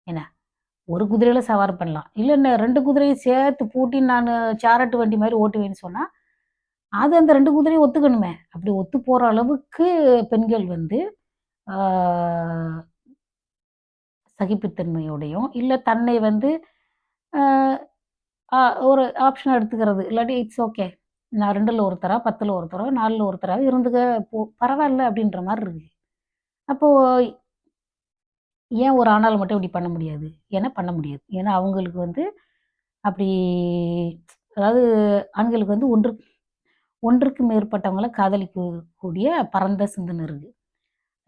என்ன ஒரு குதிரையில சவாரி பண்ணலாம். இல்ல நான் 2 குதிரையும் சேர்த்து பூட்டி நானு சாரட்டு வண்டி மாரி ஓட்டுவேன்னு சொன்னா, அது அந்த 2 குதிரையும் ஒத்துக்கணுமே! அப்படி ஒத்து போற அளவுக்கு பெண்கள் வந்து ஆ சகிப்புத்தன்மையோடையும், இல்ல தன்னை வந்து அ ஆ ஒரு ஆப்ஷனா எடுத்துக்கிறது. இல்லாட்டி இட்ஸ் ஓகே. நான் 2ல ஒருத்தரா, 10ல ஒருத்தரோ, 4ல ஒருத்தராவே இருந்துக்க பரவால்ல அப்படின்ற மாரி இருக்கு. அப்போ ஏன் ஒரு ஆணால மட்டும் இப்படி பண்ண முடியாது? ஏன்னா பண்ண முடியாது. ஏன்னா அவங்களுக்கு வந்து அப்படி அதாவது ஆண்களுக்கு வந்து ஒன்றுக்கு மேற்பட்டவங்கள காதலிக்கக்கூடிய பரந்த சிந்தனை இருக்கு.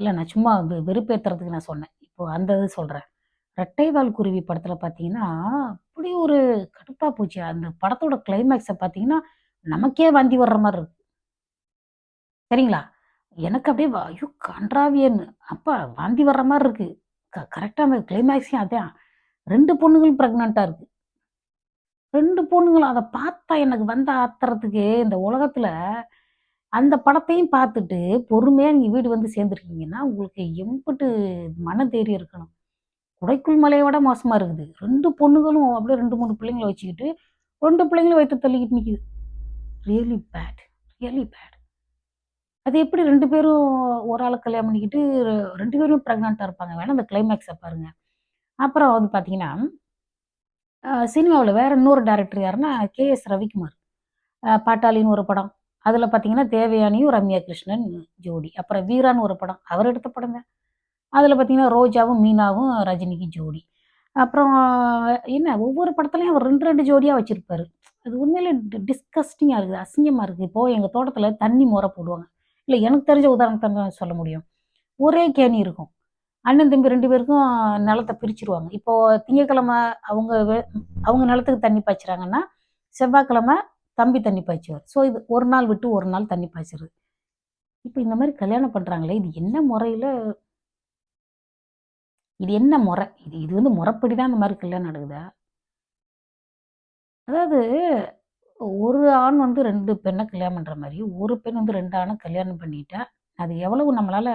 இல்ல நான் சும்மா வெறுப்பேத்துறதுக்கு நான் சொன்னேன். இப்போ அந்த இது சொல்றேன். ரெட்டைவால் குருவி படத்துல பார்த்தீங்கன்னா, அப்படி ஒரு கடுப்பா போச்சு. அந்த படத்தோட கிளைமாக்ஸ பார்த்தீங்கன்னா, நமக்கே வாந்தி வர்ற மாரி இருக்கு. சரிங்களா? எனக்கு அப்படியே ஐயோ! கன்றாவியன்னு. அப்பா வாந்தி வர்ற மாரி இருக்கு. கரெக்ட்டா அந்த கிளைமாக்ஸே அதான். 2 பொண்ணுங்களும் பிரெக்னன்ட்டா இருக்கு. 2 பொண்ணுங்களும் அத பார்த்தா எனக்கு வந்த ஆத்திரத்துக்கு இந்த உலகத்துல அந்த படத்தையும் பார்த்துட்டு, பொறுமையா நீங்க வீடு வந்து சேர்ந்துருக்கீங்கன்னா, உங்களுக்கு எம்புட்டு மனதைரியம் இருக்கணும். குடைக்குள் மலைய விட மோசமா இருக்குது. 2 பொண்ணுங்களும் அப்படியே 2, 3 பிள்ளைங்கள வச்சுக்கிட்டு, 2 பிள்ளைங்களும் வயித்த தள்ளிக்கிட்டு நிக்குது. Really bad, really bad. அது எப்படி 2 பேரும் ஒரு ஆள கல்யாணம் பண்ணிக்கிட்டு 2 பேரும் பிரெக்னன்ட்டா இருப்பாங்க. வேணா அந்த கிளைமாக்ஸ பாருங்க. அப்புறம் வந்து பார்த்தீங்கன்னா, சினிமாவுல வேற இன்னொரு டைரக்டர் யாருன்னா, கே.எஸ். ரவிக்குமார். பாட்டாளின்னு ஒரு படம். அதுல பார்த்தீங்கன்னா, தேவயானியும், ரம்யா கிருஷ்ணன் ஜோடி. அப்புறம் வீரான்னு ஒரு படம். அவர் எடுத்த படங்க. அதுல பார்த்தீங்கன்னா, ரோஜாவும், மீனாவும் ரஜினிக்கு ஜோடி. அப்புறம் என்ன ஒவ்வொரு படத்துலயும் அவர் 2, 2 ஜோடியா வச்சிருப்பாரு. அது உண்மையிலே டிஸ்கஸ்டிங்கா இருக்குது. அசிங்கமா இருக்கு. இப்போ எங்க தோட்டத்துல தண்ணி மொற போடுவாங்க. இல்ல எனக்கு தெரிஞ்ச உதாரணத்த தான் சொல்ல முடியும். ஒரே கேணி இருக்கும். அண்ணன், தம்பி 2 பேருக்கும் நிலத்த பிரிச்சுருவாங்க. இப்போ திங்கட்கிழமை அவங்க அவங்க நிலத்துக்கு தண்ணி பாய்ச்சுறாங்கன்னா, செவ்வாய்க்கிழமை தம்பி தண்ணி பாய்ச்சுவார். ஸோ இது ஒரு நாள் விட்டு ஒரு நாள் தண்ணி பாய்ச்சுறது. இப்ப இந்த மாரி கல்யாணம் பண்றாங்களே, இது என்ன முறையில இது என்ன முறை? இது இது வந்து முறைப்படி தான் இந்த மாரி கல்யாணம் நடக்குதா? அதாவது ஒரு ஆண் வந்து 2 பெண்ண கல்யாணம் பண்ற மாரி, ஒரு பெண் வந்து 2 ஆண கல்யாணம் பண்ணிட்டா, அது எவ்வளவு நம்மளால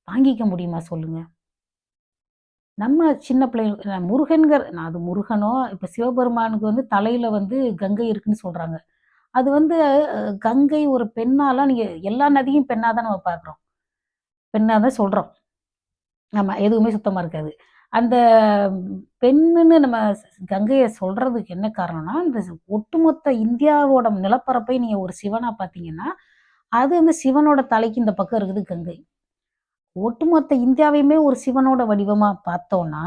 தாங்கிக்க முடியுமா சொல்லுங்க? நம்ம சின்ன பிள்ளைகள் நான் அது முருகனோ, இப்ப சிவபெருமானுக்கு வந்து தலையில வந்து கங்கை இருக்குன்னு சொல்றாங்க. அது வந்து கங்கை ஒரு பெண்ணாலாம் நீங்க எல்லா நதியும் பெண்ணா தான் நம்ம பார்க்குறோம். பெண்ணா தான் சொல்றோம். ஆமா. எதுவுமே சுத்தமா இருக்காது. அந்த பெண்ணுன்னு நம்ம கங்கைய சொல்றதுக்கு என்ன காரணம்னா, இந்த ஒட்டுமொத்த இந்தியாவோட நிலப்பரப்பை நீங்க ஒரு சிவனா பார்த்தீங்கன்னா, அது வந்து சிவனோட தலைக்கு இந்த பக்கம் இருக்குது கங்கை. ஒட்டுமொத்த இந்தியாவையுமே ஒரு சிவனோட வடிவமா பார்த்தோம்னா